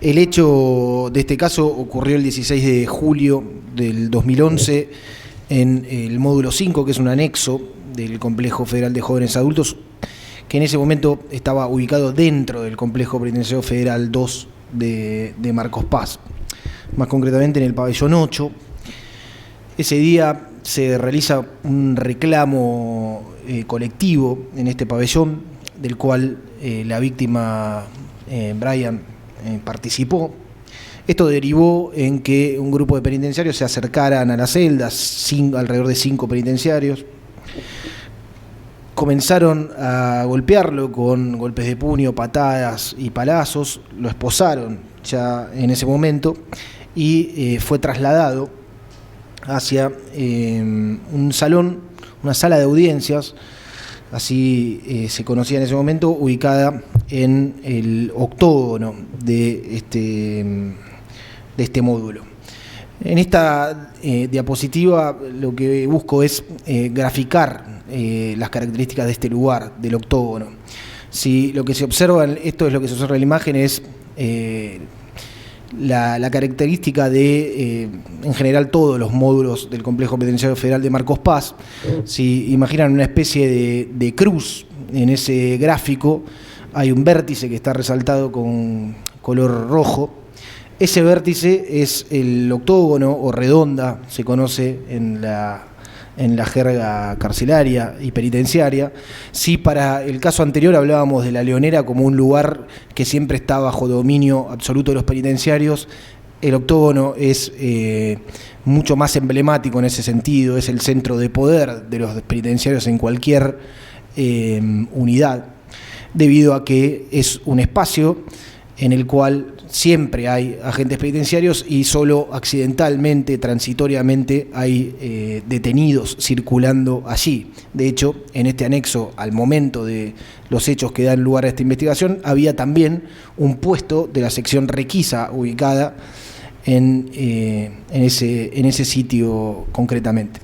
El hecho de este caso ocurrió el 16 de julio del 2011 en el módulo 5, que es un anexo del Complejo Federal de Jóvenes Adultos, que en ese momento estaba ubicado dentro del Complejo Penitenciario Federal 2 de Marcos Paz, más concretamente en el pabellón 8. Ese día se realiza un reclamo colectivo en este pabellón, del cual la víctima Brian participó. Esto derivó en que un grupo de penitenciarios se acercaran a las celdas, alrededor de 5 penitenciarios. Comenzaron a golpearlo con golpes de puño, patadas y palazos. Lo esposaron ya en ese momento y fue trasladado hacia un salón, una sala de audiencias, así se conocía en ese momento, ubicada en el octógono de este módulo. En esta diapositiva lo que busco es graficar las características de este lugar, del octógono. Si lo que se observa, esto es lo que se observa en la imagen, es la característica de, en general, todos los módulos del Complejo Penitenciario Federal de Marcos Paz. Si imaginan una especie de cruz en ese gráfico, hay un vértice que está resaltado con color rojo. Ese vértice es el octógono o redonda, se conoce en la jerga carcelaria y penitenciaria. Si para el caso anterior hablábamos de la Leonera como un lugar que siempre está bajo dominio absoluto de los penitenciarios, el octógono es mucho más emblemático en ese sentido, es el centro de poder de los penitenciarios en cualquier unidad, debido a que es un espacio en el cual siempre hay agentes penitenciarios y solo accidentalmente, transitoriamente, hay detenidos circulando allí. De hecho, en este anexo, al momento de los hechos que dan lugar a esta investigación, había también un puesto de la sección requisa ubicada en ese sitio concretamente.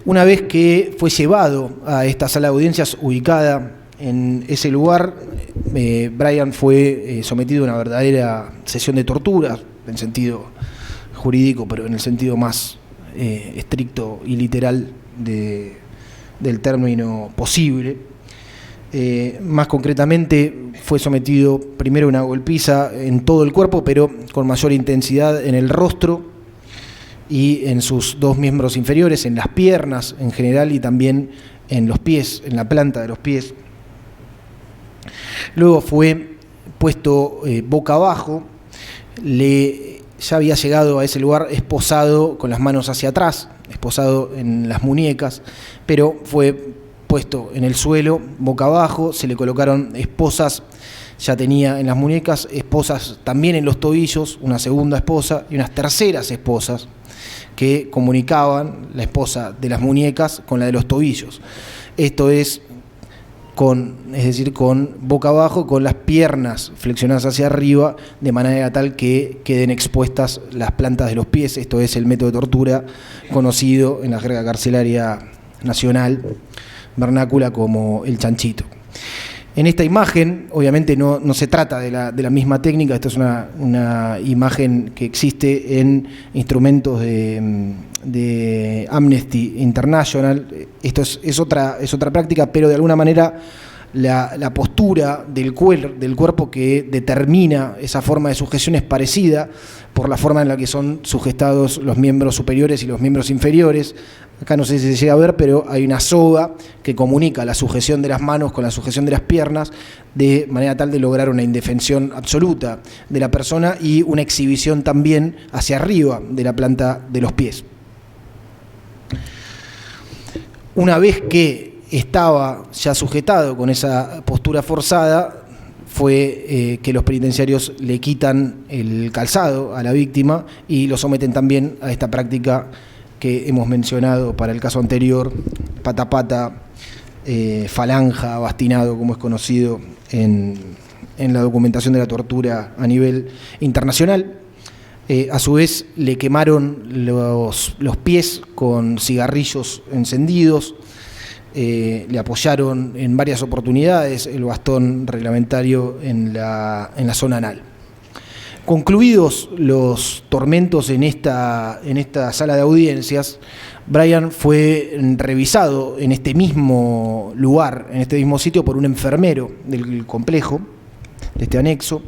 Una vez que fue llevado a esta sala de audiencias ubicada en ese lugar, Brian fue sometido a una verdadera sesión de tortura, en sentido jurídico, pero en el sentido más estricto y literal del término posible. Más concretamente, fue sometido primero a una golpiza en todo el cuerpo, pero con mayor intensidad en el rostro y en sus 2 miembros inferiores, en las piernas en general y también en los pies, en la planta de los pies. Luego fue puesto boca abajo, ya había llegado a ese lugar esposado con las manos hacia atrás, esposado en las muñecas, pero fue puesto en el suelo, boca abajo, se le colocaron esposas, ya tenía en las muñecas, esposas también en los tobillos, una segunda esposa y unas terceras esposas que comunicaban la esposa de las muñecas con la de los tobillos. Esto es decir, con boca abajo, con las piernas flexionadas hacia arriba, de manera tal que queden expuestas las plantas de los pies. Esto es el método de tortura conocido en la jerga carcelaria nacional vernácula como el chanchito. En esta imagen, obviamente, no se trata de la misma técnica. Esta es una imagen que existe en instrumentos de Amnesty International. Esto es otra práctica, pero de alguna manera la postura del cuerpo que determina esa forma de sujeción es parecida por la forma en la que son sujetados los miembros superiores y los miembros inferiores. Acá no sé si se llega a ver, pero hay una soga que comunica la sujeción de las manos con la sujeción de las piernas, de manera tal de lograr una indefensión absoluta de la persona y una exhibición también hacia arriba de la planta de los pies. Una vez que estaba ya sujetado con esa postura forzada, fue que los penitenciarios le quitan el calzado a la víctima y lo someten también a esta práctica que hemos mencionado para el caso anterior, pata a pata, falanja, bastinado, como es conocido en la documentación de la tortura a nivel internacional. A su vez le quemaron los pies con cigarrillos encendidos. le apoyaron en varias oportunidades el bastón reglamentario en la zona anal. Concluidos los tormentos en esta sala de audiencias, Bryan fue revisado en este mismo lugar, en este mismo sitio, por un enfermero del complejo, de este anexo.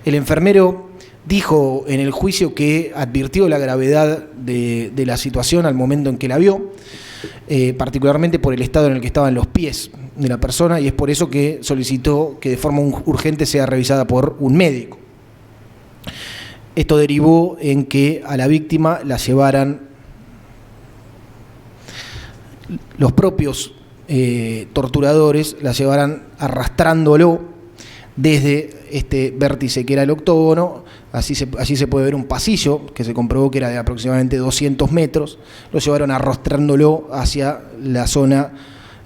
El enfermero dijo en el juicio que advirtió la gravedad de la situación al momento en que la vio, particularmente por el estado en el que estaban los pies de la persona, y es por eso que solicitó que de forma urgente sea revisada por un médico. Esto derivó en que a la víctima la llevaran los propios torturadores, la llevaran arrastrándolo desde este vértice que era el octógono. Allí se puede ver un pasillo que se comprobó que era de aproximadamente 200 metros. Lo llevaron arrastrándolo hacia la zona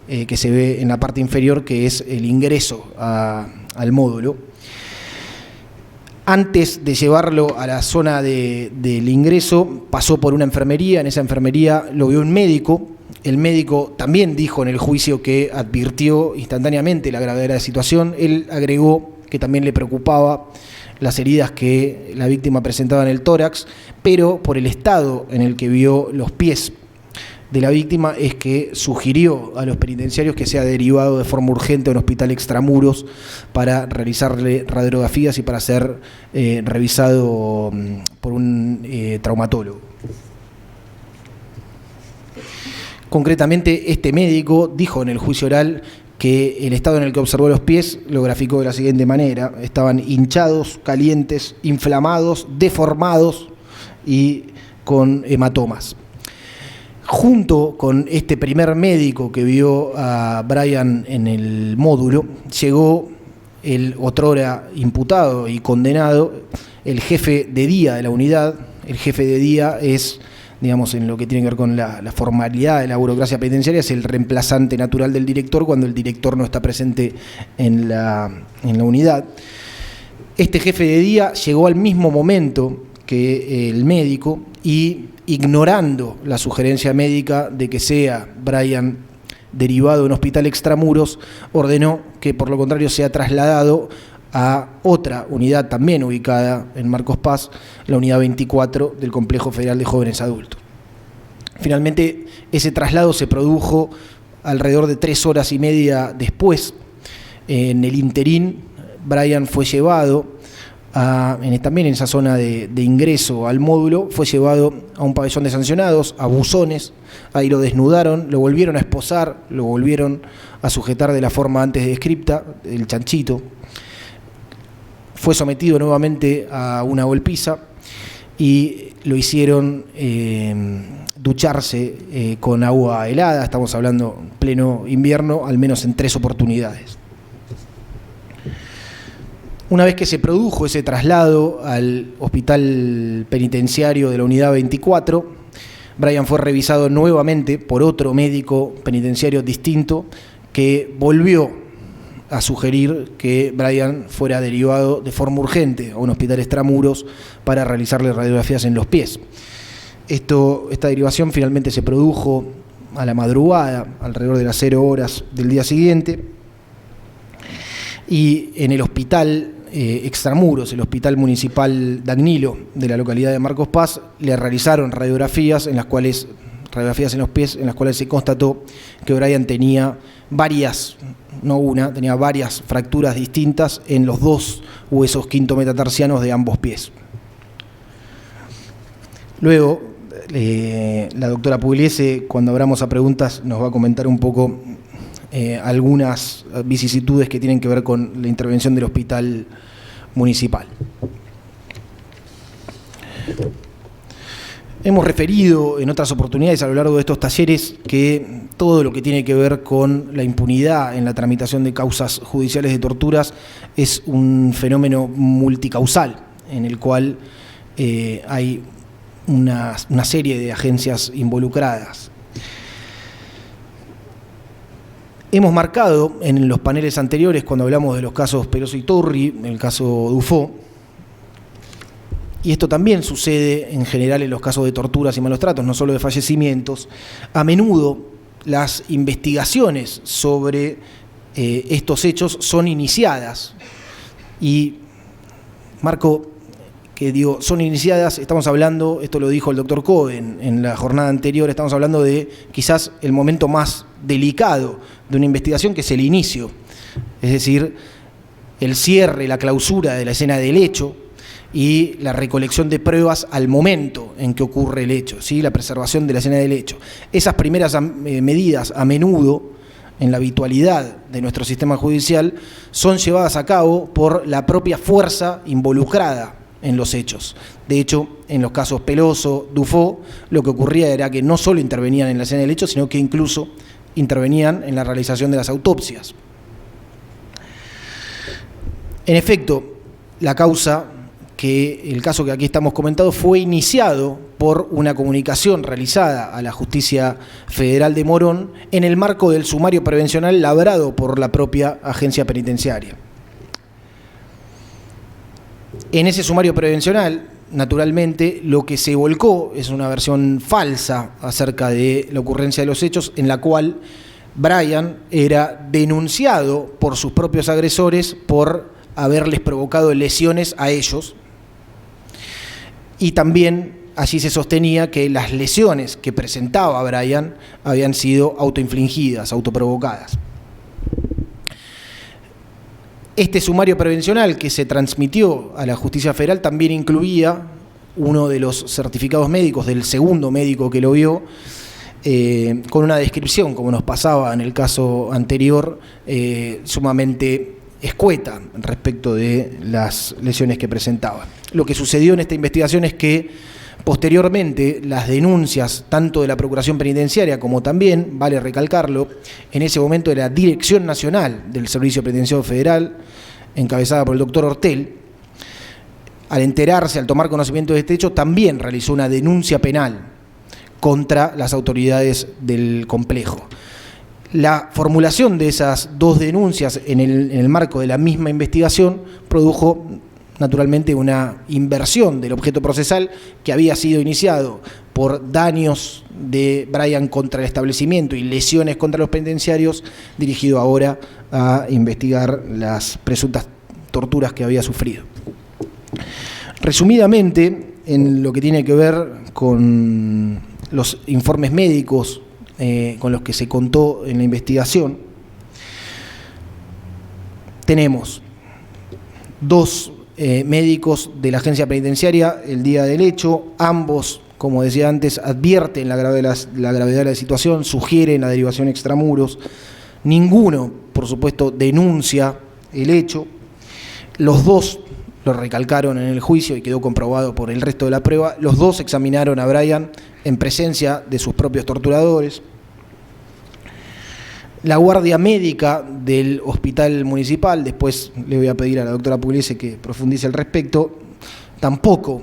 que se ve en la parte inferior, que es el ingreso al módulo. Antes de llevarlo a la zona del ingreso, pasó por una enfermería. En esa enfermería lo vio un médico. El médico también dijo en el juicio que advirtió instantáneamente la gravedad de la situación. Él agregó que también le preocupaba las heridas que la víctima presentaba en el tórax, pero por el estado en el que vio los pies de la víctima es que sugirió a los penitenciarios que sea derivado de forma urgente a un hospital extramuros para realizarle radiografías y para ser revisado por un traumatólogo. Concretamente, este médico dijo en el juicio oral que el estado en el que observó los pies lo graficó de la siguiente manera: estaban hinchados, calientes, inflamados, deformados y con hematomas. Junto con este primer médico que vio a Bryan en el módulo, llegó el otrora imputado y condenado, el jefe de día de la unidad. El jefe de día es, digamos, en lo que tiene que ver con la formalidad de la burocracia penitenciaria, es el reemplazante natural del director cuando el director no está presente en la unidad. Este jefe de día llegó al mismo momento que el médico y, ignorando la sugerencia médica de que sea Bryan derivado de un hospital extramuros, ordenó que por lo contrario sea trasladado a otra unidad también ubicada en Marcos Paz, la unidad 24 del Complejo Federal de Jóvenes Adultos. Finalmente, ese traslado se produjo alrededor de 3 horas y media después. En el interín, Bryan fue llevado también en esa zona de ingreso al módulo, fue llevado a un pabellón de sancionados, a buzones. Ahí lo desnudaron, lo volvieron a esposar, lo volvieron a sujetar de la forma antes descripta, el chanchito. Fue sometido nuevamente a una golpiza y lo hicieron ducharse con agua helada. Estamos hablando pleno invierno, al menos en 3 oportunidades. Una vez que se produjo ese traslado al hospital penitenciario de la unidad 24, Bryan fue revisado nuevamente por otro médico penitenciario distinto que volvió a sugerir que Bryan fuera derivado de forma urgente a un hospital extramuros para realizarle radiografías en los pies. Esta derivación finalmente se produjo a la madrugada, alrededor de las 0 horas del día siguiente, y en el hospital extramuros, el Hospital Municipal Dagnilo de la localidad de Marcos Paz, le realizaron radiografías en los pies, en las cuales se constató que Bryan tenía varias, no una, tenía varias fracturas distintas en los 2 huesos quinto metatarsianos de ambos pies. Luego, la doctora Pugliese, cuando abramos a preguntas, nos va a comentar un poco algunas vicisitudes que tienen que ver con la intervención del hospital municipal. Hemos referido en otras oportunidades a lo largo de estos talleres que todo lo que tiene que ver con la impunidad en la tramitación de causas judiciales de torturas es un fenómeno multicausal, en el cual hay una serie de agencias involucradas. Hemos marcado en los paneles anteriores, cuando hablamos de los casos Peroso y Torri, el caso Dufo, y esto también sucede en general en los casos de torturas y malos tratos, no solo de fallecimientos, a menudo las investigaciones sobre estos hechos son iniciadas. Y marco que digo, son iniciadas, estamos hablando, esto lo dijo el doctor Cohen en la jornada anterior, estamos hablando de quizás el momento más delicado de una investigación, que es el inicio, es decir, el cierre, la clausura de la escena del hecho y la recolección de pruebas al momento en que ocurre el hecho, ¿sí? La preservación de la escena del hecho. Esas primeras medidas, a menudo, en la habitualidad de nuestro sistema judicial, son llevadas a cabo por la propia fuerza involucrada en los hechos. De hecho, en los casos Peloso, Dufo, lo que ocurría era que no solo intervenían en la escena del hecho, sino que incluso intervenían en la realización de las autopsias. En efecto, la causa, el caso que aquí estamos comentando, fue iniciado por una comunicación realizada a la Justicia Federal de Morón en el marco del sumario prevencional labrado por la propia agencia penitenciaria. En ese sumario prevencional, naturalmente, lo que se volcó es una versión falsa acerca de la ocurrencia de los hechos, en la cual Brian era denunciado por sus propios agresores por haberles provocado lesiones a ellos, y también allí se sostenía que las lesiones que presentaba Brian habían sido autoinfligidas, autoprovocadas. Este sumario prevencional que se transmitió a la Justicia Federal también incluía uno de los certificados médicos del segundo médico que lo vio, con una descripción, como nos pasaba en el caso anterior, sumamente escueta respecto de las lesiones que presentaba. Lo que sucedió en esta investigación es que posteriormente las denuncias tanto de la Procuración Penitenciaria como también, vale recalcarlo, en ese momento de la Dirección Nacional del Servicio Penitenciario Federal, encabezada por el doctor Hortel, al enterarse, al tomar conocimiento de este hecho, también realizó una denuncia penal contra las autoridades del complejo. La formulación de esas dos denuncias en el marco de la misma investigación produjo naturalmente una inversión del objeto procesal que había sido iniciado por daños de Brian contra el establecimiento y lesiones contra los penitenciarios, dirigido ahora a investigar las presuntas torturas que había sufrido. Resumidamente, en lo que tiene que ver con los informes médicos con los que se contó en la investigación, tenemos dos médicos de la agencia penitenciaria el día del hecho. Ambos, como decía antes, advierten la gravedad de la situación, sugieren la derivación extramuros. Ninguno, por supuesto, denuncia el hecho. Los dos, lo recalcaron en el juicio y quedó comprobado por el resto de la prueba, los dos examinaron a Brian en presencia de sus propios torturadores. La guardia médica del hospital municipal, después le voy a pedir a la doctora Pugliese que profundice al respecto, tampoco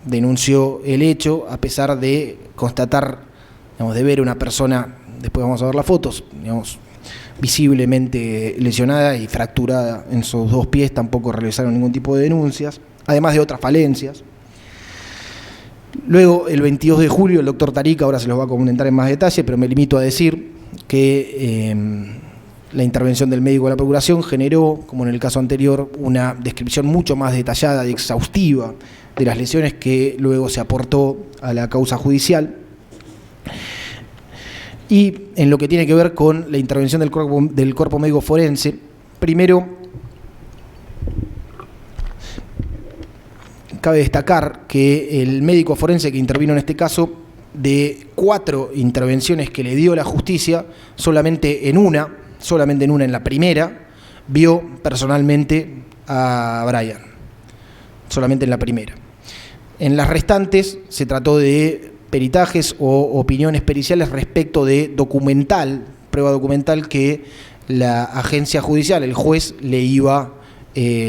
denunció el hecho, a pesar de constatar, digamos, de ver una persona, después vamos a ver las fotos, digamos, visiblemente lesionada y fracturada en sus dos pies, tampoco realizaron ningún tipo de denuncias, además de otras falencias. Luego, el 22 de julio, el doctor Tarica ahora se los va a comentar en más detalle, pero me limito a decir que la intervención del médico de la Procuración generó, como en el caso anterior, una descripción mucho más detallada y exhaustiva de las lesiones que luego se aportó a la causa judicial. Y en lo que tiene que ver con la intervención del cuerpo médico forense, primero cabe destacar que el médico forense que intervino en este caso, de 4 intervenciones que le dio la justicia, solamente en una, en la primera, vio personalmente a Brian. Solamente en la primera. En las restantes se trató de peritajes o opiniones periciales respecto de prueba documental que la agencia judicial, el juez, le iba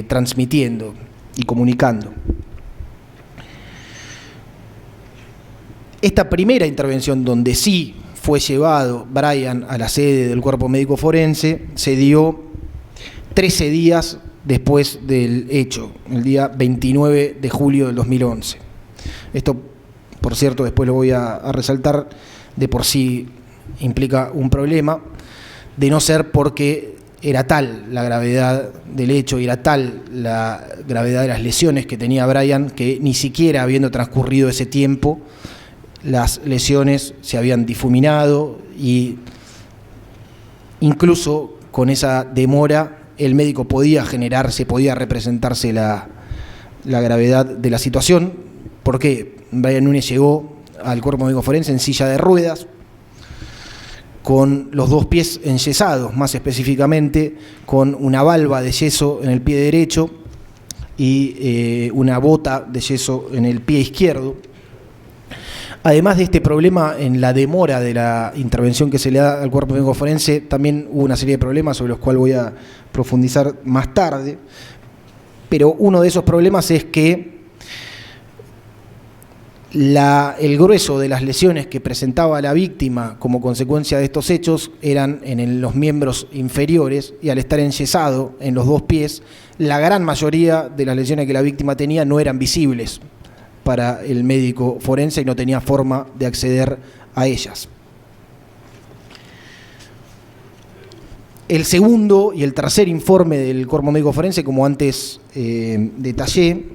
transmitiendo y comunicando. Esta primera intervención, donde sí fue llevado Brian a la sede del cuerpo médico forense, se dio 13 días después del hecho, el día 29 de julio del 2011. Esto, por cierto, después lo voy a resaltar, de por sí implica un problema, de no ser porque era tal la gravedad del hecho, y era tal la gravedad de las lesiones que tenía Brian, que ni siquiera habiendo transcurrido ese tiempo, las lesiones se habían difuminado, y incluso con esa demora el médico podía representarse la gravedad de la situación, porque Brian Núñez llegó al cuerpo médico forense en silla de ruedas, con los 2 pies enyesados, más específicamente con una valva de yeso en el pie derecho y una bota de yeso en el pie izquierdo. Además de este problema en la demora de la intervención que se le da al cuerpo médico forense, también hubo una serie de problemas sobre los cuales voy a profundizar más tarde, pero uno de esos problemas es que el grueso de las lesiones que presentaba la víctima como consecuencia de estos hechos eran en los miembros inferiores, y al estar enyesado en los 2 pies, la gran mayoría de las lesiones que la víctima tenía no eran visibles para el médico forense y no tenía forma de acceder a ellas. El segundo y el tercer informe del cuerpo médico forense, como antes detallé,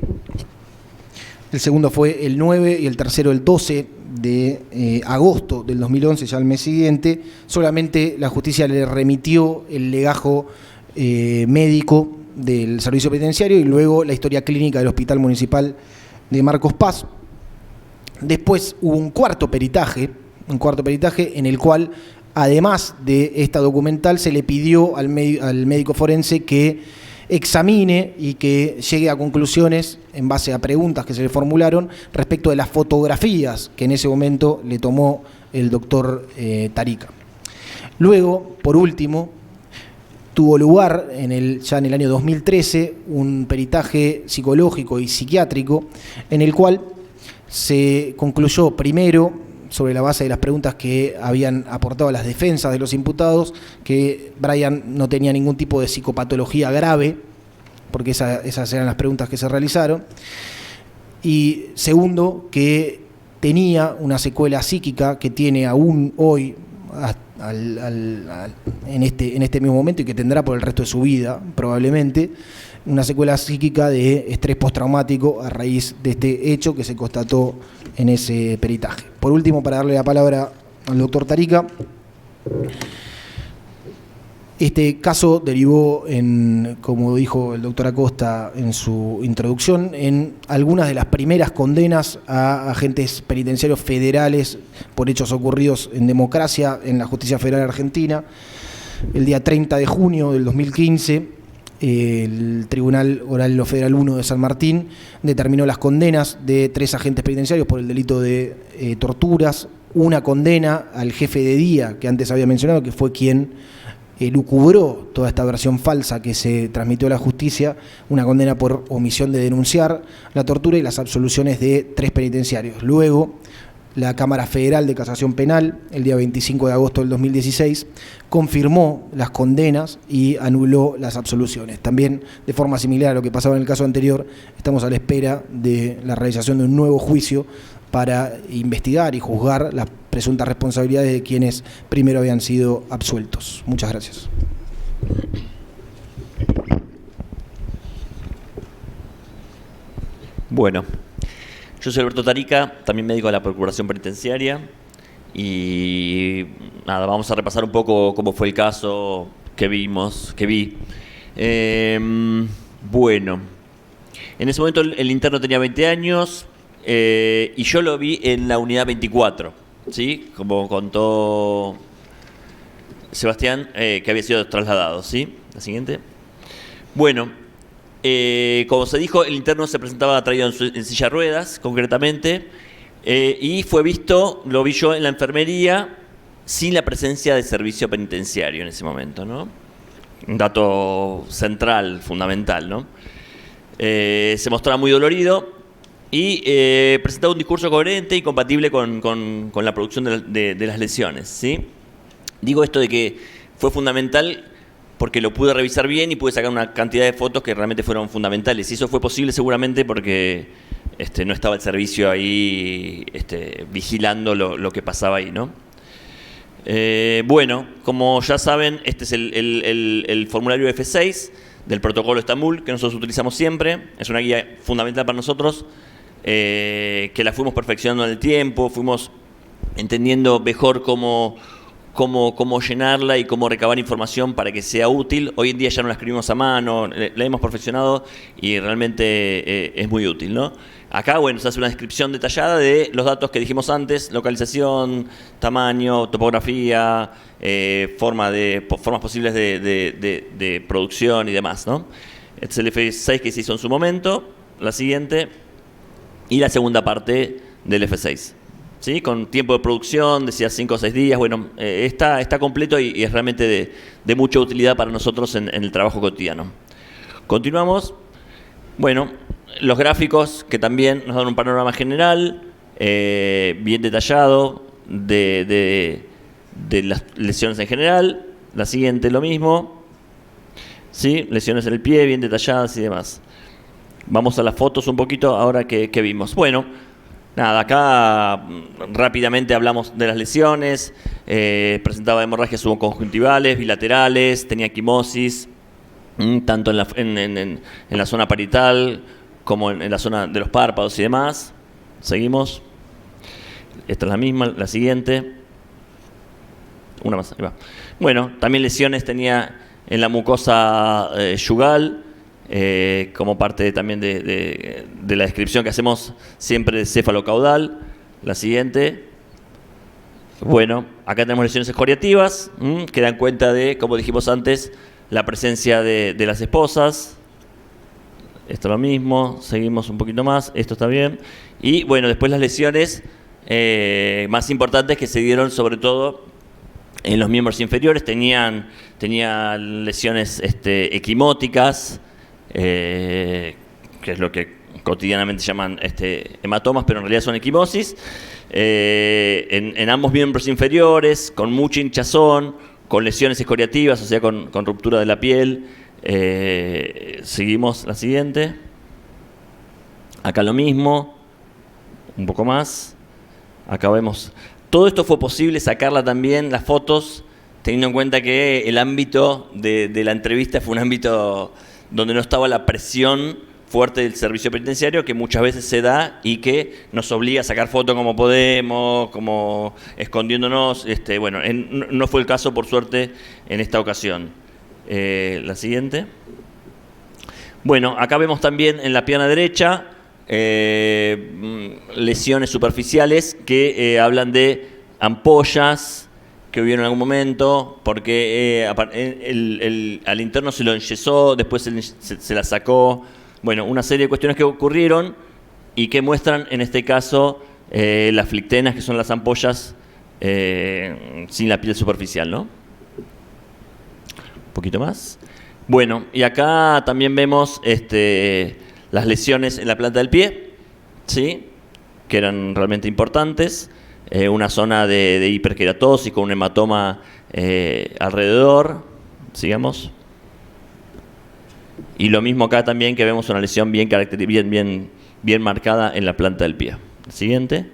el segundo fue el 9 y el tercero el 12 de agosto del 2011, ya el mes siguiente. Solamente la justicia le remitió el legajo médico del servicio penitenciario y luego la historia clínica del Hospital Municipal de Marcos Paz. Después hubo un cuarto peritaje en el cual, además de esta documental, se le pidió al médico forense que examine y que llegue a conclusiones en base a preguntas que se le formularon respecto de las fotografías que en ese momento le tomó el doctor Tarica. Luego, por último, tuvo lugar ya en el año 2013 un peritaje psicológico y psiquiátrico en el cual se concluyó primero, sobre la base de las preguntas que habían aportado las defensas de los imputados, que Brian no tenía ningún tipo de psicopatología grave, porque esas eran las preguntas que se realizaron, y segundo, que tenía una secuela psíquica que tiene aún hoy, en este mismo momento, y que tendrá por el resto de su vida, probablemente, una secuela psíquica de estrés postraumático a raíz de este hecho que se constató en ese peritaje. Por último, para darle la palabra al doctor Tarica, este caso derivó como dijo el doctor Acosta en su introducción, en algunas de las primeras condenas a agentes penitenciarios federales por hechos ocurridos en democracia en la Justicia Federal Argentina. El día 30 de junio del 2015, el Tribunal Oral Federal 1 de San Martín determinó las condenas de 3 agentes penitenciarios por el delito de torturas, una condena al jefe de día que antes había mencionado, que fue quien elucubró toda esta versión falsa que se transmitió a la justicia, una condena por omisión de denunciar la tortura, y las absoluciones de 3 penitenciarios. Luego, la Cámara Federal de Casación Penal, el día 25 de agosto del 2016, confirmó las condenas y anuló las absoluciones. También, de forma similar a lo que pasaba en el caso anterior, estamos a la espera de la realización de un nuevo juicio para investigar y juzgar las presuntas responsabilidades de quienes primero habían sido absueltos. Muchas gracias. Bueno, yo soy Alberto Tarica, también médico de la Procuración Penitenciaria, y nada, vamos a repasar un poco cómo fue el caso que vi. Bueno, en ese momento el interno tenía 20 años, y yo lo vi en la unidad 24, ¿sí? Como contó Sebastián, que había sido trasladado, ¿sí? La siguiente. Bueno, como se dijo, el interno se presentaba traído en silla de ruedas, concretamente, y lo vi yo en la enfermería sin la presencia de servicio penitenciario en ese momento, ¿no? Un dato central, fundamental, ¿no? Se mostraba muy dolorido y presentaba un discurso coherente y compatible con la producción de las lesiones, ¿sí? Digo esto de que fue fundamental porque lo pude revisar bien y pude sacar una cantidad de fotos que realmente fueron fundamentales. Y eso fue posible seguramente porque no estaba el servicio ahí vigilando lo que pasaba ahí, ¿no? Bueno, como ya saben, este es el formulario F6 del protocolo de Estambul que nosotros utilizamos siempre. Es una guía fundamental para nosotros, que la fuimos perfeccionando en el tiempo, fuimos entendiendo mejor cómo llenarla y cómo recabar información para que sea útil. Hoy en día ya no la escribimos a mano, la hemos perfeccionado y realmente es muy útil, ¿no? Acá, bueno, se hace una descripción detallada de los datos que dijimos antes: localización, tamaño, topografía, formas posibles de producción y demás, ¿no? Este es el F6 que se hizo en su momento, la siguiente, y la segunda parte del F6. ¿Sí? Con tiempo de producción, decía 5 o 6 días. Bueno, está completo y es realmente de mucha utilidad para nosotros en el trabajo cotidiano. Continuamos. Bueno, los gráficos que también nos dan un panorama general, bien detallado de las lesiones en general. La siguiente, lo mismo. ¿Sí? Lesiones en el pie, bien detalladas y demás. Vamos a las fotos un poquito ahora que vimos. Bueno, nada, acá rápidamente hablamos de las lesiones. Presentaba hemorragias subconjuntivales, bilaterales, tenía equimosis, tanto en la zona parietal como en la zona de los párpados y demás. Seguimos. Esta es la misma, la siguiente. Una más, ahí va. Bueno, también lesiones tenía en la mucosa yugal, como parte también de la descripción que hacemos siempre de cefalocaudal. La siguiente. Bueno, acá tenemos lesiones escoriativas, que dan cuenta de, como dijimos antes, la presencia de las esposas. Esto es lo mismo, seguimos un poquito más, esto está bien. Y bueno, después las lesiones más importantes que se dieron sobre todo en los miembros inferiores. Tenía lesiones equimóticas, que es lo que cotidianamente llaman hematomas, pero en realidad son equimosis, en ambos miembros inferiores, con mucha hinchazón, con lesiones escoriativas, o sea, con ruptura de la piel. Seguimos la siguiente. Acá lo mismo, un poco más. Acá vemos. Todo esto fue posible sacarla también, las fotos, teniendo en cuenta que el ámbito de la entrevista fue un ámbito donde no estaba la presión fuerte del servicio penitenciario, que muchas veces se da y que nos obliga a sacar fotos como podemos, como escondiéndonos. Bueno, no fue el caso, por suerte, en esta ocasión. La siguiente. Bueno, acá vemos también en la pierna derecha lesiones superficiales que hablan de ampollas que hubieron en algún momento, porque al interno se lo enyesó, después se la sacó. Bueno, una serie de cuestiones que ocurrieron y que muestran, en este caso, las flictenas, que son las ampollas sin la piel superficial, ¿no? Un poquito más. Bueno, y acá también vemos las lesiones en la planta del pie, ¿sí? Que eran realmente importantes. Una zona de hiperkeratosis con un hematoma alrededor. Sigamos. Y lo mismo acá también, que vemos una lesión bien marcada en la planta del pie. Siguiente.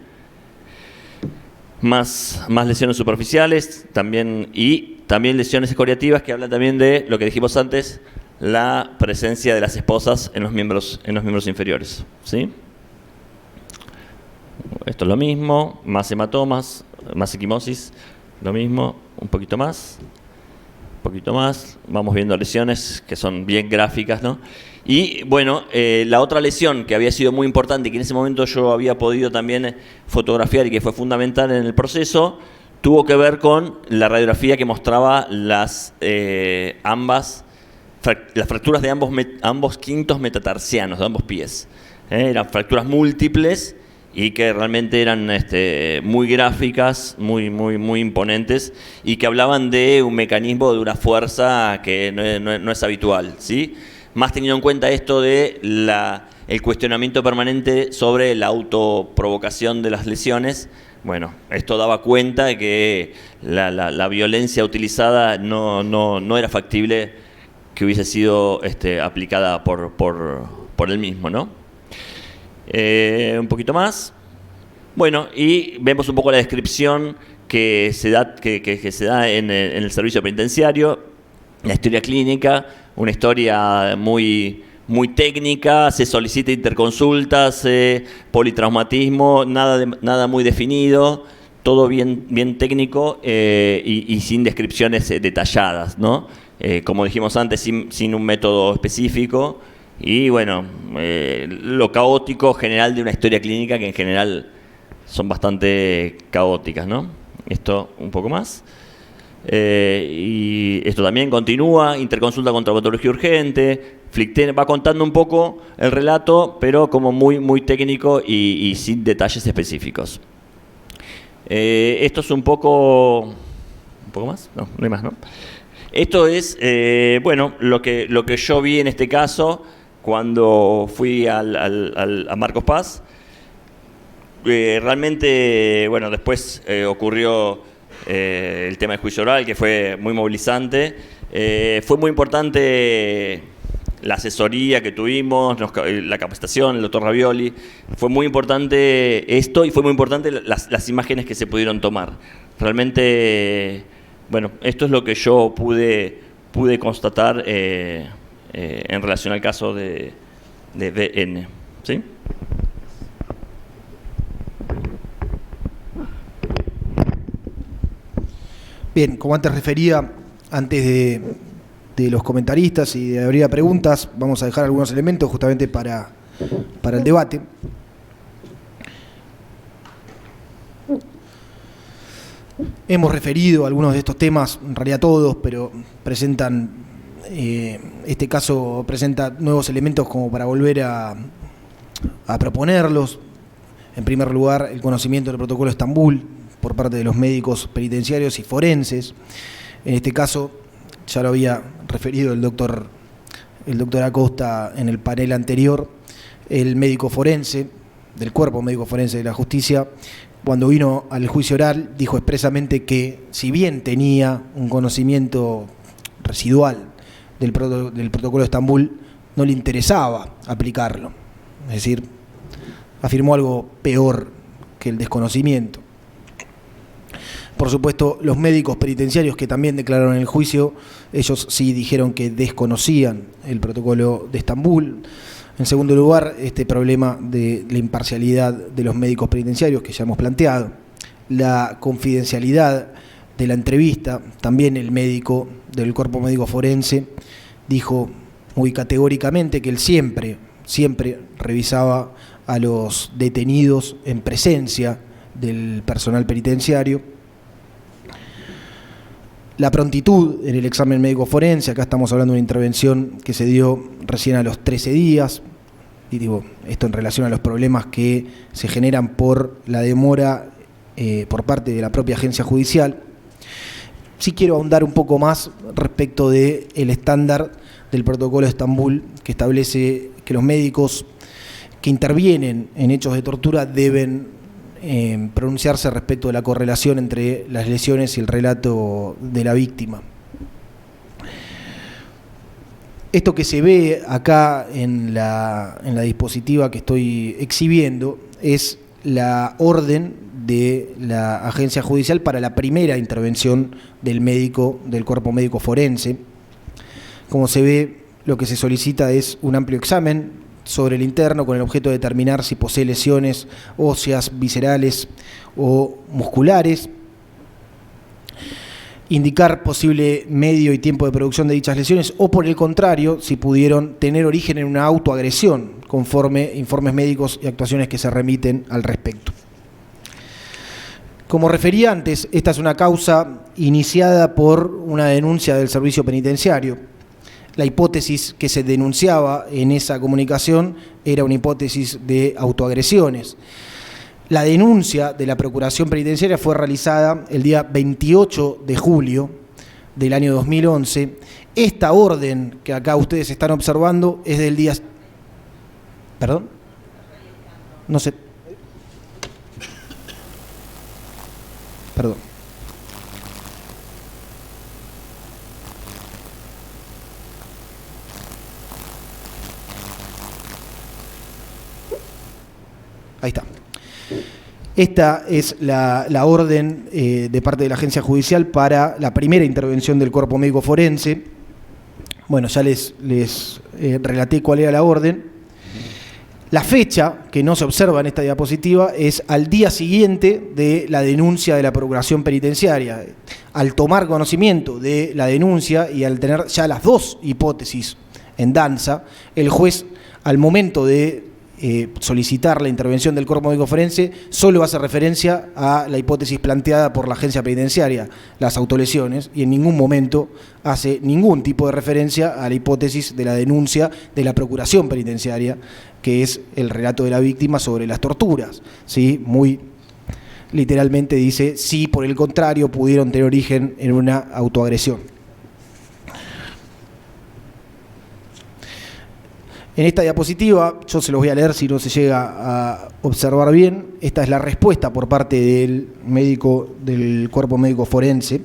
Más lesiones superficiales también, y también lesiones escoriativas que hablan también de lo que dijimos antes, la presencia de las esposas en los miembros inferiores, ¿sí? Esto es lo mismo, más hematomas, más equimosis, lo mismo, un poquito más, vamos viendo lesiones que son bien gráficas, ¿no? Y bueno, la otra lesión que había sido muy importante y que en ese momento yo había podido también fotografiar y que fue fundamental en el proceso, tuvo que ver con la radiografía que mostraba las fracturas de ambos quintos metatarsianos, de ambos pies. Eran fracturas múltiples y que realmente eran muy gráficas, muy imponentes, y que hablaban de un mecanismo de una fuerza que no es habitual, ¿sí? Más teniendo en cuenta esto de el cuestionamiento permanente sobre la autoprovocación de las lesiones. Bueno, esto daba cuenta de que la violencia utilizada no era factible que hubiese sido aplicada por él mismo, ¿no? Un poquito más. Bueno, y vemos un poco la descripción que se da, que se da en el servicio penitenciario, la historia clínica, una historia muy técnica, se solicita interconsultas, politraumatismo, nada muy definido, todo bien técnico y sin descripciones detalladas, ¿no? Como dijimos antes, sin un método específico y bueno, lo caótico general de una historia clínica que en general son bastante caóticas, ¿no? Esto un poco más. Y esto también continúa, interconsulta con traumatología urgente, Flickten va contando un poco el relato, pero como muy técnico y sin detalles específicos. Esto es un poco más, no hay más, ¿no? Esto es, bueno, lo que yo vi en este caso cuando fui a Marcos Paz. Realmente, bueno, después ocurrió el tema del juicio oral, que fue muy movilizante. Fue muy importante la asesoría que tuvimos, la capacitación, el doctor Ravioli. Fue muy importante esto y fue muy importante las imágenes que se pudieron tomar. Realmente, bueno, esto es lo que yo pude constatar en relación al caso de BN. ¿Sí? Bien, como antes refería, antes de los comentaristas y de abrir a preguntas, vamos a dejar algunos elementos justamente para el debate. Hemos referido algunos de estos temas, en realidad todos, pero este caso presenta nuevos elementos como para volver a proponerlos. En primer lugar, el conocimiento del protocolo Estambul por parte de los médicos penitenciarios y forenses. En este caso, ya lo había referido el doctor Acosta en el panel anterior, el médico forense, del cuerpo médico forense de la justicia, cuando vino al juicio oral, dijo expresamente que si bien tenía un conocimiento residual del protocolo de Estambul, no le interesaba aplicarlo. Es decir, afirmó algo peor que el desconocimiento. Por supuesto, los médicos penitenciarios que también declararon en el juicio, ellos sí dijeron que desconocían el protocolo de Estambul. En segundo lugar, este problema de la imparcialidad de los médicos penitenciarios que ya hemos planteado. La confidencialidad de la entrevista, también el médico del cuerpo médico forense dijo muy categóricamente que él siempre revisaba a los detenidos en presencia del personal penitenciario. La prontitud en el examen médico forense, acá estamos hablando de una intervención que se dio recién a los 13 días, y digo, esto en relación a los problemas que se generan por la demora por parte de la propia agencia judicial. Sí quiero ahondar un poco más respecto del estándar del protocolo de Estambul, que establece que los médicos que intervienen en hechos de tortura deben pronunciarse respecto de la correlación entre las lesiones y el relato de la víctima. Esto que se ve acá en la dispositiva que estoy exhibiendo es la orden de la agencia judicial para la primera intervención del médico, del cuerpo médico forense. Como se ve, lo que se solicita es un amplio examen sobre el interno con el objeto de determinar si posee lesiones óseas, viscerales o musculares, indicar posible medio y tiempo de producción de dichas lesiones o, por el contrario, si pudieron tener origen en una autoagresión, conforme informes médicos y actuaciones que se remiten al respecto. Como refería antes, esta es una causa iniciada por una denuncia del servicio penitenciario. La hipótesis que se denunciaba en esa comunicación era una hipótesis de autoagresiones. La denuncia de la Procuración Penitenciaria fue realizada el día 28 de julio del año 2011. Esta orden que acá ustedes están observando es del día... ¿Perdón? No sé. Perdón. Ahí está. Esta es la orden de parte de la agencia judicial para la primera intervención del cuerpo médico forense. Bueno, ya les relaté cuál era la orden. La fecha que no se observa en esta diapositiva es al día siguiente de la denuncia de la Procuración Penitenciaria. Al tomar conocimiento de la denuncia y al tener ya las dos hipótesis en danza, el juez, al momento de solicitar la intervención del cuerpo médico forense, solo hace referencia a la hipótesis planteada por la agencia penitenciaria, las autolesiones, y en ningún momento hace ningún tipo de referencia a la hipótesis de la denuncia de la Procuración Penitenciaria, que es el relato de la víctima sobre las torturas, ¿sí? Muy literalmente dice, sí, por el contrario, pudieron tener origen en una autoagresión. En esta diapositiva, yo se los voy a leer si no se llega a observar bien, esta es la respuesta por parte del médico del cuerpo médico forense.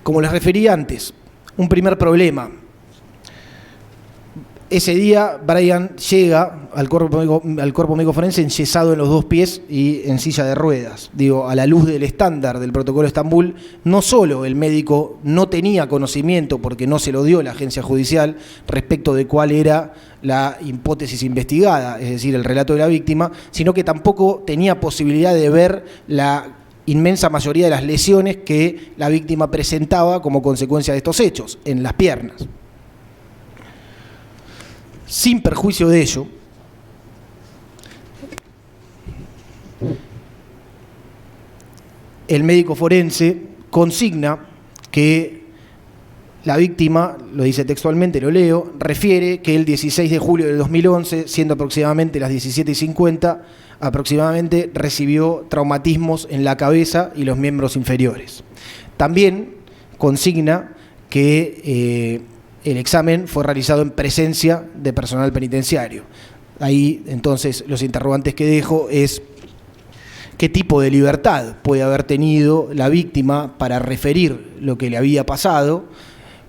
Como les referí antes, un primer problema. Ese día Brian llega al cuerpo médico forense enyesado en los dos pies y en silla de ruedas. Digo, a la luz del estándar del protocolo de Estambul, no solo el médico no tenía conocimiento, porque no se lo dio la agencia judicial, respecto de cuál era la hipótesis investigada, es decir, el relato de la víctima, sino que tampoco tenía posibilidad de ver la inmensa mayoría de las lesiones que la víctima presentaba como consecuencia de estos hechos en las piernas. Sin perjuicio de ello, el médico forense consigna que la víctima, lo dice textualmente, lo leo, refiere que el 16 de julio del 2011, siendo aproximadamente las 17:50, aproximadamente recibió traumatismos en la cabeza y los miembros inferiores. También consigna que el examen fue realizado en presencia de personal penitenciario. Ahí, entonces, los interrogantes que dejo es qué tipo de libertad puede haber tenido la víctima para referir lo que le había pasado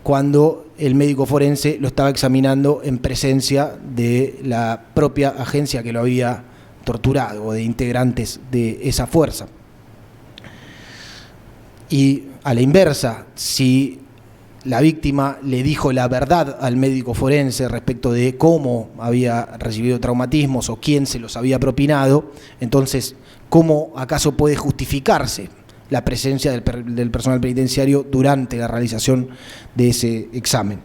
cuando el médico forense lo estaba examinando en presencia de la propia agencia que lo había torturado o de integrantes de esa fuerza. Y a la inversa, si la víctima le dijo la verdad al médico forense respecto de cómo había recibido traumatismos o quién se los había propinado, entonces, ¿cómo acaso puede justificarse la presencia del personal penitenciario durante la realización de ese examen?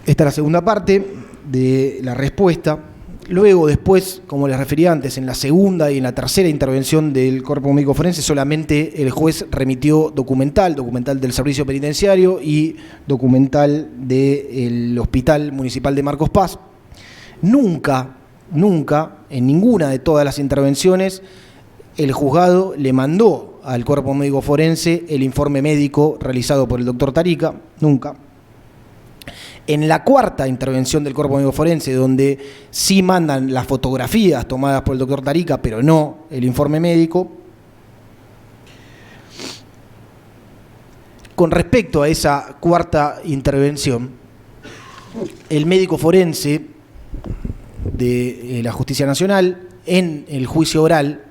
Esta es la segunda parte de la respuesta. Luego, después, como les refería antes, en la segunda y en la tercera intervención del cuerpo médico forense, solamente el juez remitió documental del servicio penitenciario y documental del Hospital Municipal de Marcos Paz. Nunca, en ninguna de todas las intervenciones, el juzgado le mandó al cuerpo médico forense el informe médico realizado por el doctor Tarica, nunca. En la cuarta intervención del cuerpo médico forense, donde sí mandan las fotografías tomadas por el doctor Tarica, pero no el informe médico, con respecto a esa cuarta intervención, el médico forense de la Justicia Nacional, en el juicio oral,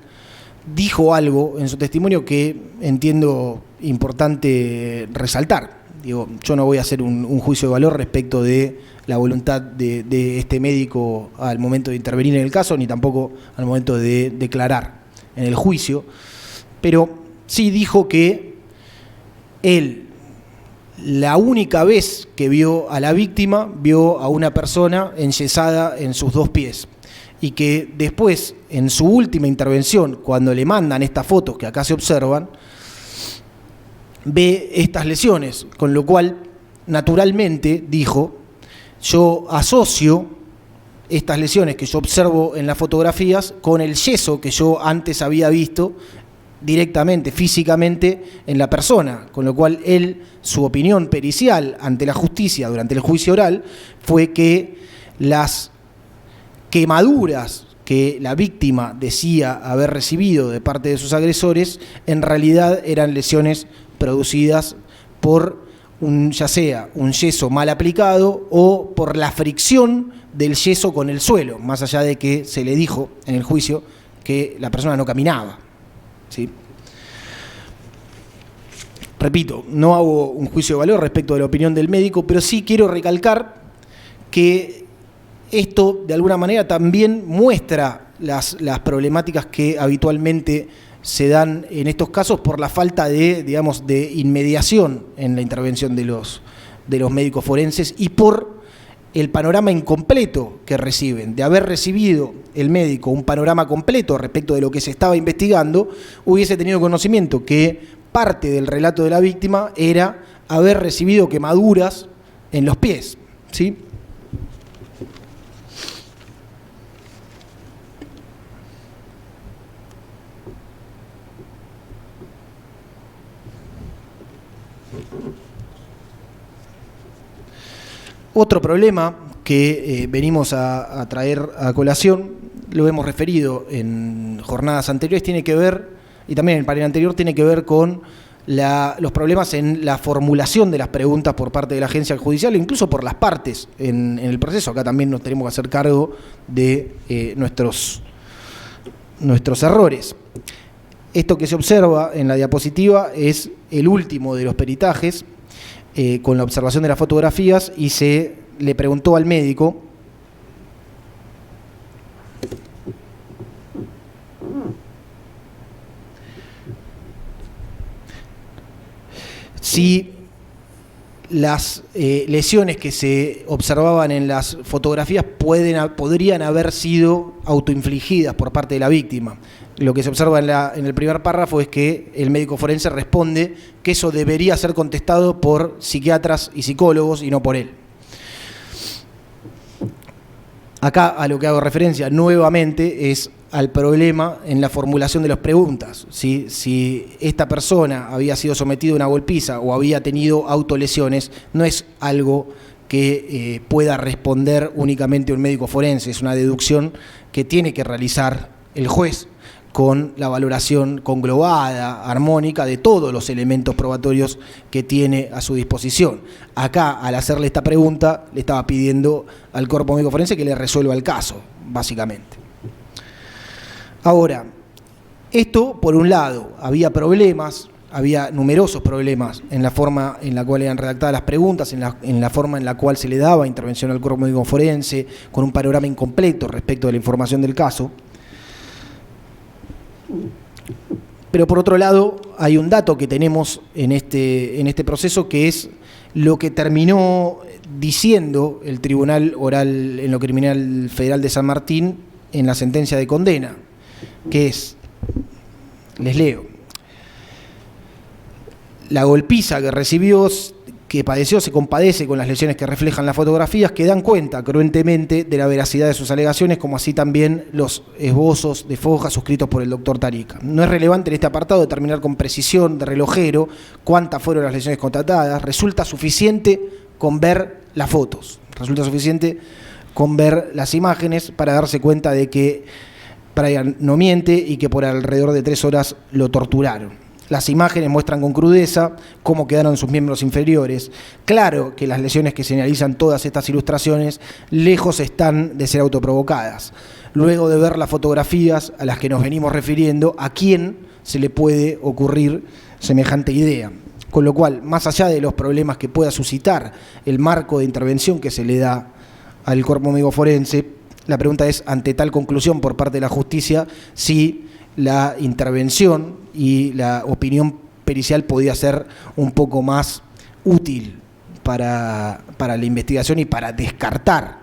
dijo algo en su testimonio que entiendo importante resaltar. Digo, yo no voy a hacer un juicio de valor respecto de la voluntad de este médico al momento de intervenir en el caso, ni tampoco al momento de declarar en el juicio, pero sí dijo que él, la única vez que vio a la víctima, vio a una persona enyesada en sus dos pies, y que después, en su última intervención, cuando le mandan estas fotos que acá se observan, ve estas lesiones, con lo cual, naturalmente, dijo, yo asocio estas lesiones que yo observo en las fotografías con el yeso que yo antes había visto directamente, físicamente, en la persona, con lo cual él, su opinión pericial ante la justicia durante el juicio oral fue que las quemaduras que la víctima decía haber recibido de parte de sus agresores, en realidad eran lesiones producidas por ya sea un yeso mal aplicado o por la fricción del yeso con el suelo, más allá de que se le dijo en el juicio que la persona no caminaba, ¿sí? Repito, no hago un juicio de valor respecto de la opinión del médico, pero sí quiero recalcar que esto de alguna manera también muestra las problemáticas que habitualmente se dan en estos casos por la falta de, digamos, de inmediación en la intervención de los médicos forenses y por el panorama incompleto que reciben. De haber recibido el médico un panorama completo respecto de lo que se estaba investigando, hubiese tenido conocimiento que parte del relato de la víctima era haber recibido quemaduras en los pies, ¿sí? Otro problema que venimos a traer a colación, lo hemos referido en jornadas anteriores, tiene que ver, y también en el panel anterior, tiene que ver con los problemas en la formulación de las preguntas por parte de la agencia judicial, incluso por las partes en el proceso. Acá también nos tenemos que hacer cargo de nuestros errores. Esto que se observa en la diapositiva es el último de los peritajes, con la observación de las fotografías, y se le preguntó al médico si las lesiones que se observaban en las fotografías podrían haber sido autoinfligidas por parte de la víctima. Lo que se observa en el primer párrafo es que el médico forense responde que eso debería ser contestado por psiquiatras y psicólogos y no por él. Acá a lo que hago referencia nuevamente es al problema en la formulación de las preguntas. ¿Sí? Si esta persona había sido sometida a una golpiza o había tenido autolesiones, no es algo que pueda responder únicamente un médico forense, es una deducción que tiene que realizar el juez con la valoración conglobada, armónica, de todos los elementos probatorios que tiene a su disposición. Acá, al hacerle esta pregunta, le estaba pidiendo al cuerpo médico forense que le resuelva el caso, básicamente. Ahora, esto, por un lado, había numerosos problemas en la forma en la cual eran redactadas las preguntas, en la forma en la cual se le daba intervención al cuerpo médico forense, con un panorama incompleto respecto de la información del caso. Pero por otro lado, hay un dato que tenemos en este proceso, que es lo que terminó diciendo el Tribunal Oral en lo Criminal Federal de San Martín en la sentencia de condena, que es, les leo: la golpiza que recibió, que padeció, se compadece con las lesiones que reflejan las fotografías, que dan cuenta cruentemente de la veracidad de sus alegaciones, como así también los esbozos de foja suscritos por el doctor Tarica. No es relevante en este apartado determinar con precisión de relojero cuántas fueron las lesiones constatadas. Resulta suficiente con ver las fotos, resulta suficiente con ver las imágenes para darse cuenta de que Brian no miente y que por alrededor de 3 horas lo torturaron. Las imágenes muestran con crudeza cómo quedaron sus miembros inferiores. Claro que las lesiones que señalizan todas estas ilustraciones lejos están de ser autoprovocadas. Luego de ver las fotografías a las que nos venimos refiriendo, ¿a quién se le puede ocurrir semejante idea? Con lo cual, más allá de los problemas que pueda suscitar el marco de intervención que se le da al cuerpo médico forense, la pregunta es, ante tal conclusión por parte de la justicia, si la intervención y la opinión pericial podía ser un poco más útil para la investigación y para descartar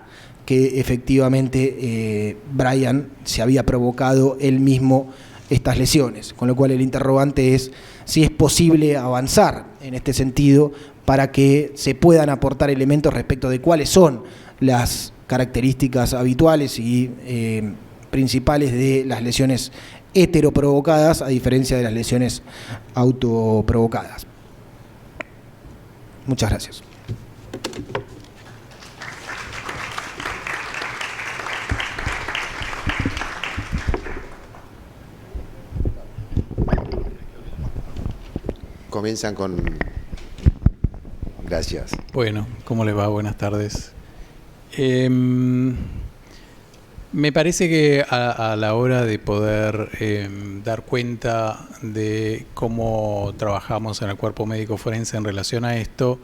que efectivamente Brian se había provocado él mismo estas lesiones. Con lo cual el interrogante es si es posible avanzar en este sentido para que se puedan aportar elementos respecto de cuáles son las características habituales y principales de las lesiones heteroprovocadas, a diferencia de las lesiones autoprovocadas. Muchas gracias. comienzan con... Gracias. Bueno, ¿cómo les va? Buenas tardes. Me parece que a la hora de poder dar cuenta de cómo trabajamos en el cuerpo médico forense en relación a esto,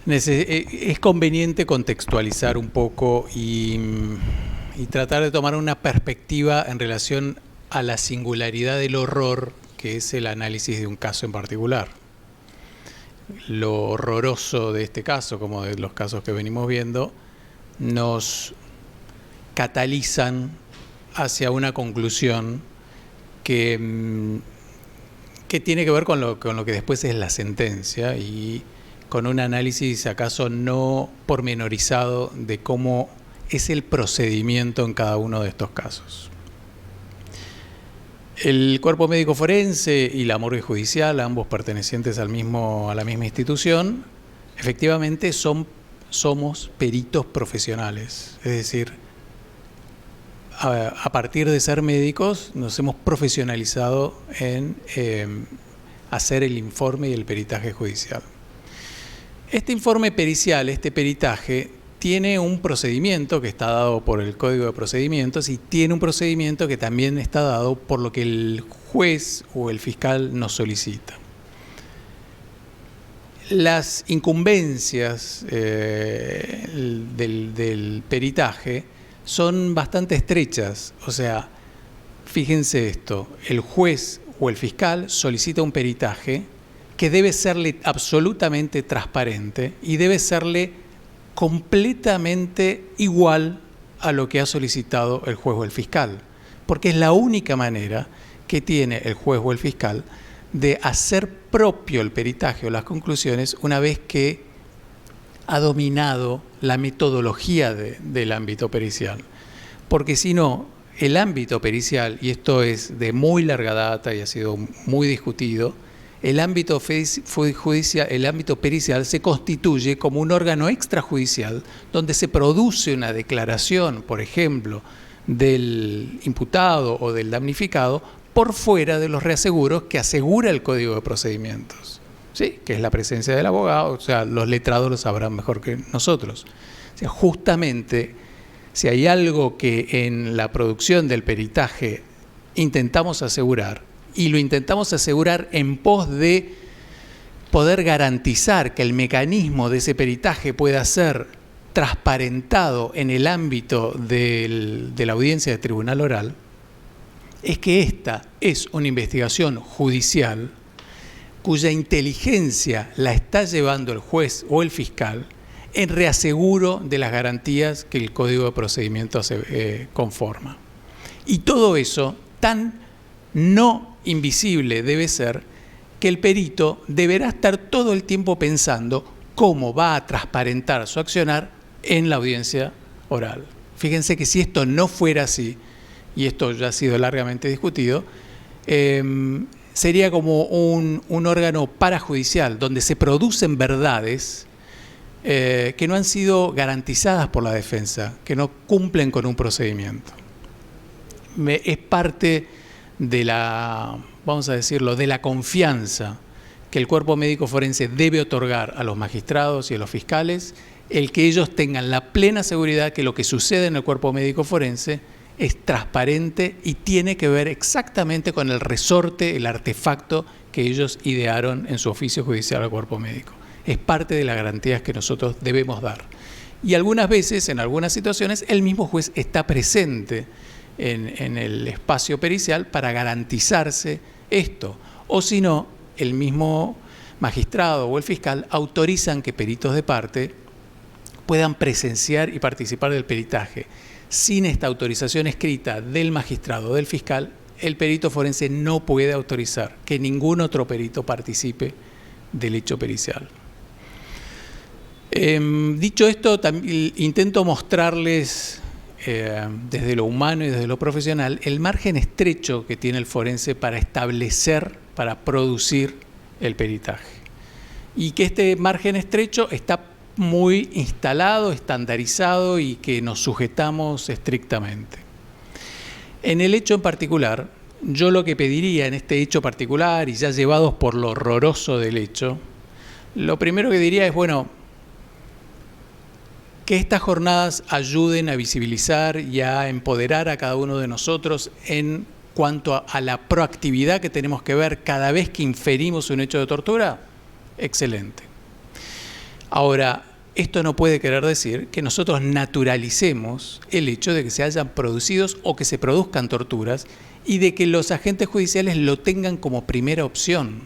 es conveniente contextualizar un poco y tratar de tomar una perspectiva en relación a la singularidad del horror que es el análisis de un caso en particular. Lo horroroso de este caso, como de los casos que venimos viendo, nos catalizan hacia una conclusión que tiene que ver con lo que después es la sentencia y con un análisis acaso no pormenorizado de cómo es el procedimiento en cada uno de estos casos. El cuerpo médico forense y la morgue judicial, ambos pertenecientes a la misma institución, efectivamente somos peritos profesionales, es decir, a partir de ser médicos nos hemos profesionalizado en hacer el informe y el peritaje judicial. Este informe pericial, este peritaje, tiene un procedimiento que está dado por el Código de Procedimientos y tiene un procedimiento que también está dado por lo que el juez o el fiscal nos solicita. Las incumbencias del peritaje son bastante estrechas, o sea, fíjense esto, el juez o el fiscal solicita un peritaje que debe serle absolutamente transparente y debe serle completamente igual a lo que ha solicitado el juez o el fiscal, porque es la única manera que tiene el juez o el fiscal de hacer propio el peritaje o las conclusiones una vez que ha dominado la metodología del ámbito pericial. Porque si no, el ámbito pericial, y esto es de muy larga data y ha sido muy discutido, el ámbito pericial se constituye como un órgano extrajudicial donde se produce una declaración, por ejemplo, del imputado o del damnificado por fuera de los reaseguros que asegura el Código de Procedimientos, ¿sí? Que es la presencia del abogado, o sea, los letrados lo sabrán mejor que nosotros. O sea, justamente, si hay algo que en la producción del peritaje intentamos asegurar, y lo intentamos asegurar en pos de poder garantizar que el mecanismo de ese peritaje pueda ser transparentado en el ámbito de la audiencia de tribunal oral, es que esta es una investigación judicial cuya inteligencia la está llevando el juez o el fiscal en reaseguro de las garantías que el Código de Procedimientos conforma. Y todo eso tan no invisible debe ser que el perito deberá estar todo el tiempo pensando cómo va a transparentar su accionar en la audiencia oral. Fíjense que si esto no fuera así, y esto ya ha sido largamente discutido, sería como un órgano parajudicial donde se producen verdades que no han sido garantizadas por la defensa, que no cumplen con un procedimiento. Es parte de la, vamos a decirlo, de la confianza que el cuerpo médico forense debe otorgar a los magistrados y a los fiscales, el que ellos tengan la plena seguridad que lo que sucede en el cuerpo médico forense es transparente y tiene que ver exactamente con el resorte, el artefacto que ellos idearon en su oficio judicial al cuerpo médico. Es parte de las garantías que nosotros debemos dar. Y algunas veces, en algunas situaciones, el mismo juez está presente en el espacio pericial para garantizarse esto. O si no, el mismo magistrado o el fiscal autorizan que peritos de parte puedan presenciar y participar del peritaje. Sin esta autorización escrita del magistrado o del fiscal, el perito forense no puede autorizar que ningún otro perito participe del hecho pericial. Dicho esto, intento mostrarles desde lo humano y desde lo profesional el margen estrecho que tiene el forense para establecer, para producir el peritaje. Y que este margen estrecho está muy instalado, estandarizado y que nos sujetamos estrictamente. En el hecho en particular, yo lo que pediría en este hecho particular, y ya llevados por lo horroroso del hecho, lo primero que diría es, bueno, que estas jornadas ayuden a visibilizar y a empoderar a cada uno de nosotros en cuanto a la proactividad que tenemos que ver cada vez que inferimos un hecho de tortura. Excelente. Ahora, esto no puede querer decir que nosotros naturalicemos el hecho de que se hayan producido o que se produzcan torturas y de que los agentes judiciales lo tengan como primera opción.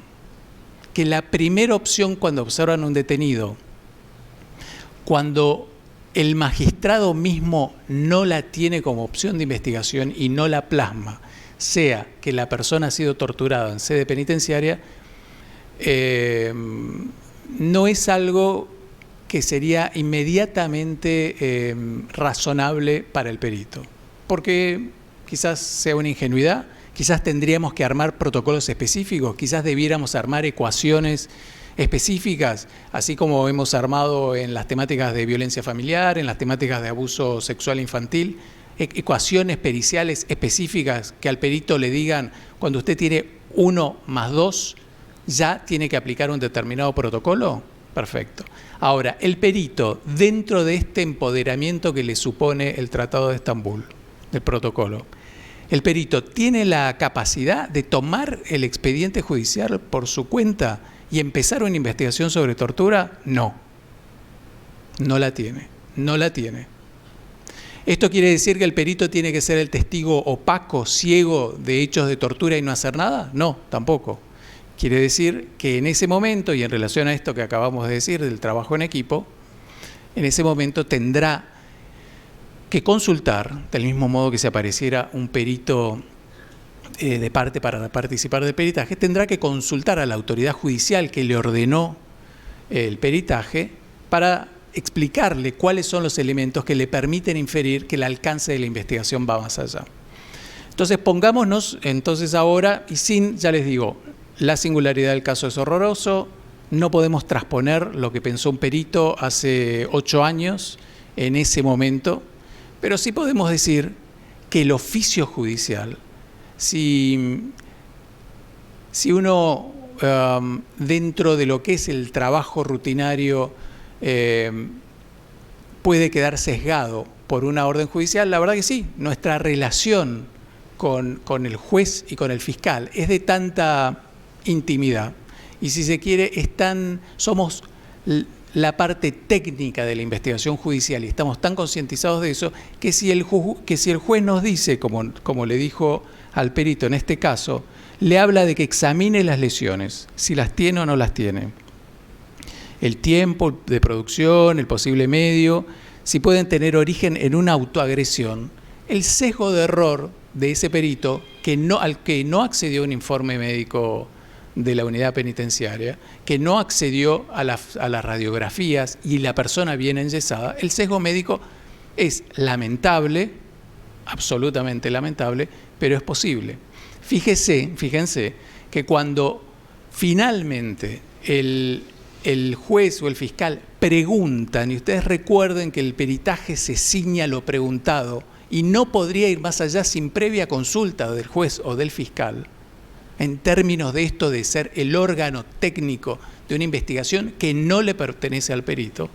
Que la primera opción cuando observan un detenido, cuando el magistrado mismo no la tiene como opción de investigación y no la plasma, sea que la persona ha sido torturada en sede penitenciaria, no es algo que sería inmediatamente razonable para el perito. Porque quizás sea una ingenuidad, quizás tendríamos que armar protocolos específicos, quizás debiéramos armar ecuaciones específicas, así como hemos armado en las temáticas de violencia familiar, en las temáticas de abuso sexual infantil, ecuaciones periciales específicas que al perito le digan, cuando usted tiene 1 más 2, ya tiene que aplicar un determinado protocolo. Perfecto. Ahora, el perito, dentro de este empoderamiento que le supone el Tratado de Estambul, del protocolo, el perito tiene la capacidad de tomar el expediente judicial por su cuenta y empezar una investigación sobre tortura. No, no la tiene, no la tiene. ¿Esto quiere decir que el perito tiene que ser el testigo opaco, ciego de hechos de tortura y no hacer nada? No, tampoco. Quiere decir que en ese momento, y en relación a esto que acabamos de decir del trabajo en equipo, en ese momento tendrá que consultar, del mismo modo que si apareciera un perito de parte para participar del peritaje, tendrá que consultar a la autoridad judicial que le ordenó el peritaje para explicarle cuáles son los elementos que le permiten inferir que el alcance de la investigación va más allá. Entonces pongámonos entonces ahora, y sin, ya les digo, la singularidad del caso es horroroso, no podemos transponer lo que pensó un perito hace 8 años en ese momento, pero sí podemos decir que el oficio judicial, si uno dentro de lo que es el trabajo rutinario puede quedar sesgado por una orden judicial, la verdad que sí, nuestra relación con el juez y con el fiscal es de tanta intimidad y si se quiere somos la parte técnica de la investigación judicial y estamos tan concientizados de eso que si el juez nos dice, como le dijo al perito en este caso, le habla de que examine las lesiones, si las tiene o no las tiene, el tiempo de producción, el posible medio, si pueden tener origen en una autoagresión, el sesgo de error de ese perito al que no accedió a un informe médico de la unidad penitenciaria, que no accedió a las radiografías y la persona viene enyesada, el sesgo médico es lamentable, absolutamente lamentable, pero es posible. Fíjense que cuando finalmente el juez o el fiscal preguntan, y ustedes recuerden que el peritaje se ciña a lo preguntado y no podría ir más allá sin previa consulta del juez o del fiscal, en términos de esto de ser el órgano técnico de una investigación que no le pertenece al perito,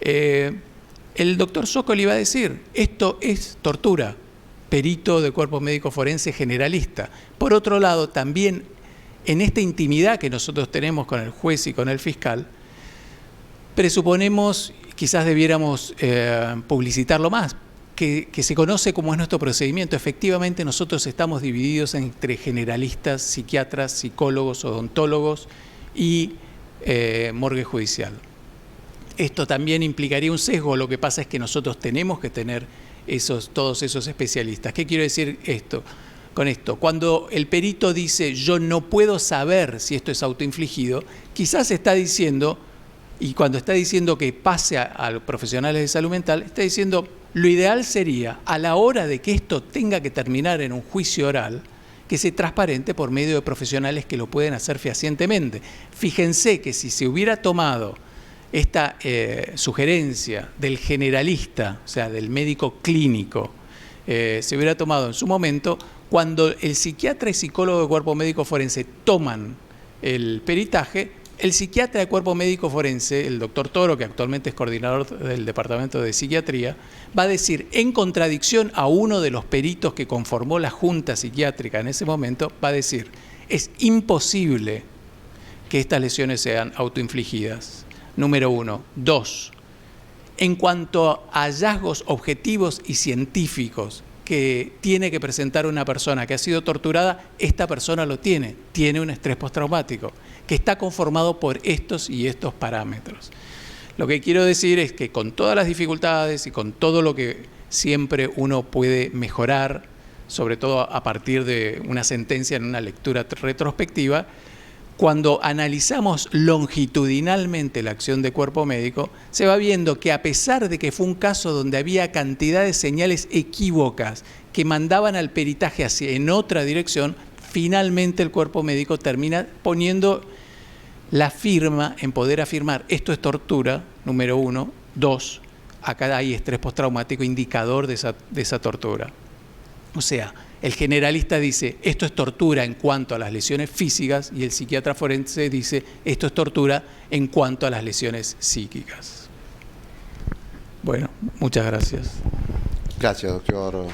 el doctor Sokol iba a decir, esto es tortura, perito de cuerpo médico forense generalista. Por otro lado, también en esta intimidad que nosotros tenemos con el juez y con el fiscal, presuponemos, quizás debiéramos publicitarlo más, que se conoce como es nuestro procedimiento. Efectivamente, nosotros estamos divididos entre generalistas, psiquiatras, psicólogos, odontólogos y morgue judicial. Esto también implicaría un sesgo, lo que pasa es que nosotros tenemos que tener todos esos especialistas. ¿Qué quiero decir con esto? Cuando el perito dice, yo no puedo saber si esto es autoinfligido, quizás está diciendo, y cuando está diciendo que pase a los profesionales de salud mental, está diciendo, lo ideal sería, a la hora de que esto tenga que terminar en un juicio oral, que sea transparente por medio de profesionales que lo pueden hacer fehacientemente. Fíjense que si se hubiera tomado esta sugerencia del generalista, o sea, del médico clínico, se hubiera tomado en su momento, Cuando el psiquiatra y psicólogo de cuerpo médico forense toman el peritaje, el psiquiatra de cuerpo médico forense, el doctor Toro, que actualmente es coordinador del Departamento de Psiquiatría, va a decir, en contradicción a uno de los peritos que conformó la Junta Psiquiátrica en ese momento, va a decir, es imposible que estas lesiones sean autoinfligidas. Número 1. 2. En cuanto a hallazgos objetivos y científicos que tiene que presentar una persona que ha sido torturada, esta persona lo tiene un estrés postraumático, que está conformado por estos y estos parámetros. Lo que quiero decir es que con todas las dificultades y con todo lo que siempre uno puede mejorar, sobre todo a partir de una sentencia en una lectura retrospectiva, cuando analizamos longitudinalmente la acción de cuerpo médico, se va viendo que a pesar de que fue un caso donde había cantidad de señales equívocas que mandaban al peritaje en otra dirección, finalmente el cuerpo médico termina poniendo la firma en poder afirmar esto es tortura, número 1. 2, acá hay estrés postraumático, indicador de esa tortura. O sea, el generalista dice, esto es tortura en cuanto a las lesiones físicas, y el psiquiatra forense dice, esto es tortura en cuanto a las lesiones psíquicas. Bueno, muchas gracias. Gracias, doctor